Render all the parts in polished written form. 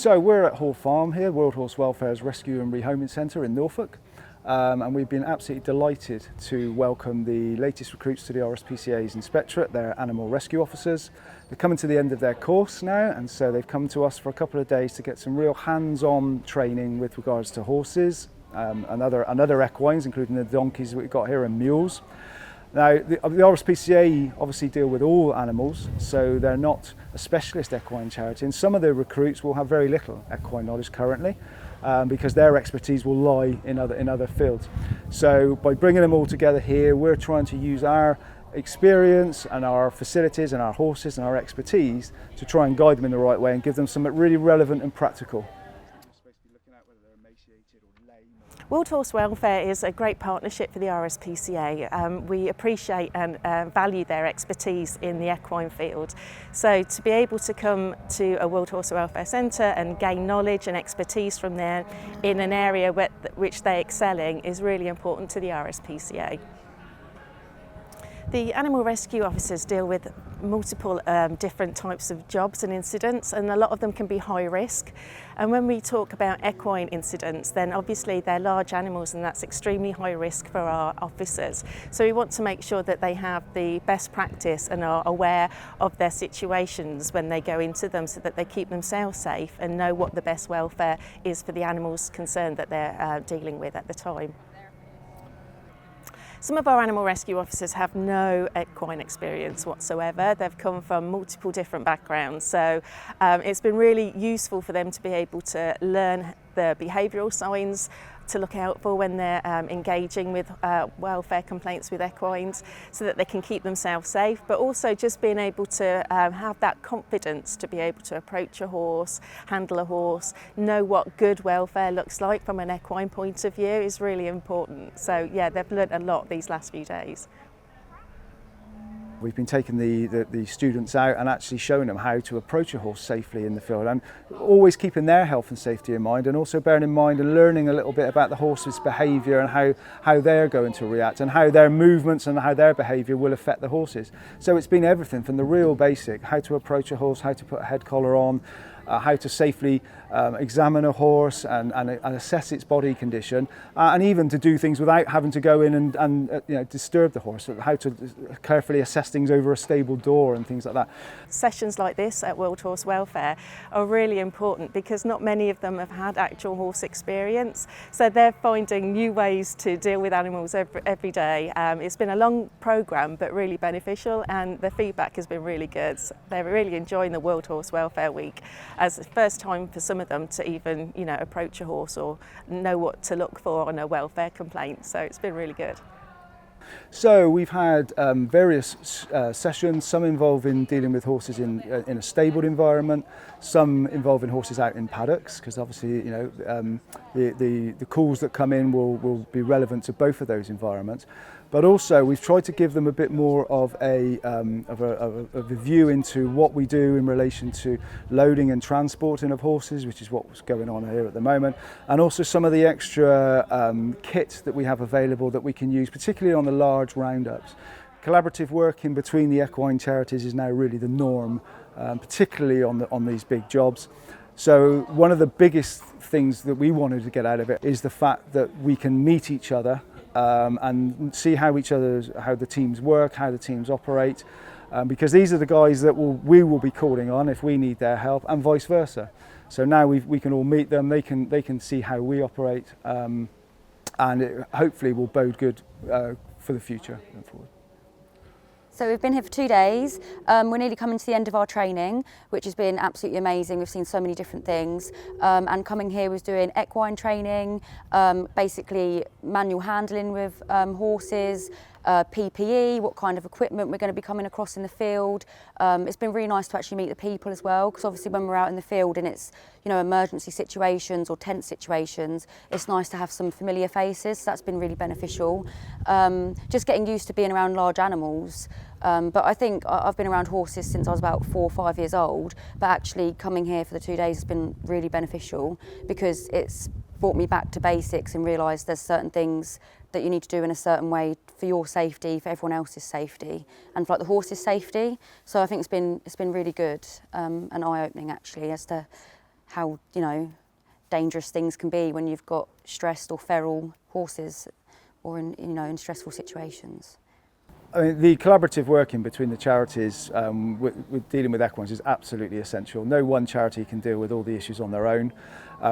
So we're at Hall Farm here, World Horse Welfare's Rescue and Rehoming Centre in Norfolk. And we've been absolutely delighted to welcome the latest recruits to the RSPCA's Inspectorate. They're animal rescue officers. They're coming to the end of their course now, and so they've come to us for a couple of days to get some real hands-on training with regards to horses and other equines, including the donkeys that we've got here and mules. Now, the RSPCA obviously deal with all animals, so they're not a specialist equine charity, and some of the recruits will have very little equine knowledge currently, because their expertise will lie in other fields. So by bringing them all together here, we're trying to use our experience and our facilities and our horses and our expertise to try and guide them in the right way and give them something really relevant and practical. World Horse Welfare is a great partnership for the RSPCA. We appreciate and value their expertise in the equine field. So to be able to come to a World Horse Welfare Centre and gain knowledge and expertise from there in an area which they're excelling is really important to the RSPCA. The animal rescue officers deal with multiple different types of jobs and incidents, and a lot of them can be high risk. And when we talk about equine incidents, then obviously they're large animals, and that's extremely high risk for our officers. So we want to make sure that they have the best practice and are aware of their situations when they go into them, so that they keep themselves safe and know what the best welfare is for the animals concerned that they're dealing with at the time. Some of our animal rescue officers have no equine experience whatsoever. They've come from multiple different backgrounds, so it's been really useful for them to be able to learn the behavioural signs to look out for when they're engaging with welfare complaints with equines, so that they can keep themselves safe, but also just being able to have that confidence to be able to approach a horse, handle a horse, know what good welfare looks like from an equine point of view is really important. So yeah, they've learnt a lot these last few days. We've been taking the students out and actually showing them how to approach a horse safely in the field, and always keeping their health and safety in mind, and also bearing in mind and learning a little bit about the horse's behaviour and how they're going to react and how their movements and how their behaviour will affect the horses. So it's been everything from the real basic, how to approach a horse, how to put a head collar on, how to safely examine a horse and assess its body condition, and even to do things without having to go in and disturb the horse, how to carefully assess things over a stable door and things like that. Sessions like this at World Horse Welfare are really important because not many of them have had actual horse experience, so they're finding new ways to deal with animals every day. It's been a long programme but really beneficial, and the feedback has been really good. They're really enjoying the World Horse Welfare Week as the first time for some of them to even approach a horse or know what to look for on a welfare complaint, so it's been really good. So we've had various sessions, some involving dealing with horses in a stabled environment, some involving horses out in paddocks, because obviously the calls that come in will be relevant to both of those environments. But also we've tried to give them a bit more of a view into what we do in relation to loading and transporting of horses, which is what's going on here at the moment, and also some of the extra kit that we have available that we can use, particularly on the large roundups. Collaborative working between the equine charities is now really the norm, particularly on these big jobs. So one of the biggest things that we wanted to get out of it is the fact that we can meet each other and see how the teams work, how the teams operate, because these are the guys that we will be calling on if we need their help, and vice versa. So now we can all meet them. They can see how we operate, and it hopefully will bode good for the future going forward. So we've been here for 2 days. We're nearly coming to the end of our training, which has been absolutely amazing. We've seen so many different things. And coming here was doing equine training, basically manual handling with horses, PPE, what kind of equipment we're going to be coming across in the field. It's been really nice to actually meet the people as well, because obviously when we're out in the field and it's emergency situations or tense situations, it's nice to have some familiar faces. So that's been really beneficial. Just getting used to being around large animals. But I think I've been around horses since I was about 4 or 5 years old, but actually coming here for the 2 days has been really beneficial, because it's brought me back to basics and realised there's certain things that you need to do in a certain way for your safety, for everyone else's safety, and for the horse's safety. So I think it's been really good and eye-opening actually as to how, you know, dangerous things can be when you've got stressed or feral horses or in, you know, in stressful situations. I mean, the collaborative working between the charities with dealing with equines is absolutely essential. No one charity can deal with all the issues on their own.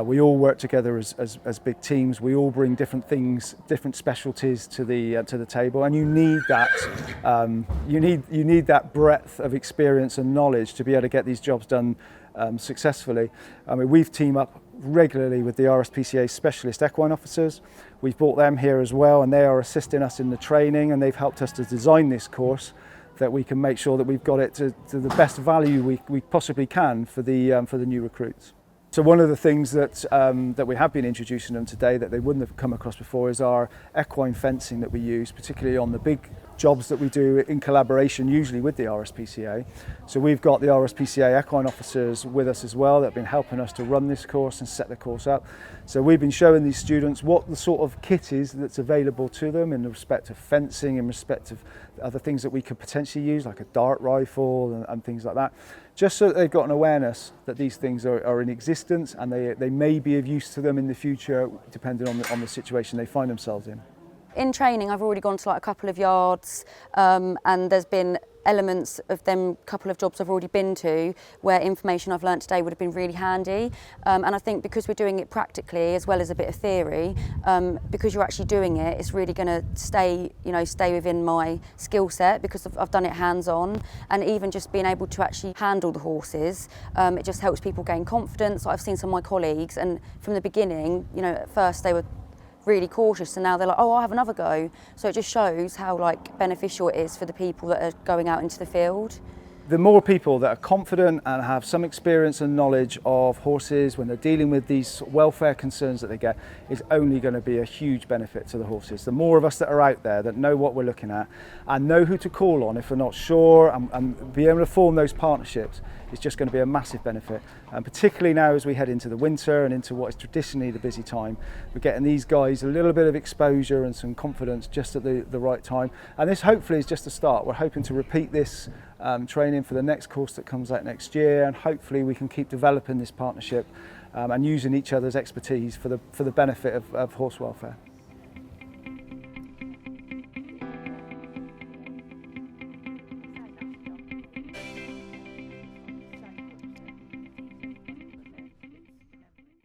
We all work together as big teams. We all bring different things, different specialties to the table, and you need that. You need that breadth of experience and knowledge to be able to get these jobs done successfully. I mean, we've teamed up regularly with the RSPCA specialist equine officers. We've brought them here as well, and they are assisting us in the training, and they've helped us to design this course that we can make sure that we've got it to the best value we possibly can for the new recruits. So one of the things that we have been introducing them today that they wouldn't have come across before is our equine fencing that we use, particularly on the big jobs that we do in collaboration, usually with the RSPCA. So we've got the RSPCA equine officers with us as well that have been helping us to run this course and set the course up. So we've been showing these students what the sort of kit is that's available to them in respect of fencing, in respect of other things that we could potentially use, like a dart rifle and things like that, just so that they've got an awareness that these things are in existence, and they may be of use to them in the future, depending on the situation they find themselves in. In training, I've already gone to like a couple of yards, and there's been elements of them couple of jobs I've already been to where information I've learnt today would have been really handy. And I think because we're doing it practically as well as a bit of theory, because you're actually doing it, it's really going to stay within my skill set because I've done it hands-on, and even just being able to actually handle the horses, it just helps people gain confidence. I've seen some of my colleagues, and from the beginning, you know, at first they were really cautious, and now they're like, oh, I'll have another go. So it just shows how beneficial it is for the people that are going out into the field. The more people that are confident and have some experience and knowledge of horses when they're dealing with these welfare concerns that they get is only going to be a huge benefit to the horses. The more of us that are out there that know what we're looking at and know who to call on if we're not sure, and be able to form those partnerships is just going to be a massive benefit. And particularly now as we head into the winter and into what is traditionally the busy time, we're getting these guys a little bit of exposure and some confidence just at the right time. And this hopefully is just a start. We're hoping to repeat this training for the next course that comes out next year, and hopefully we can keep developing this partnership and using each other's expertise for the benefit of horse welfare.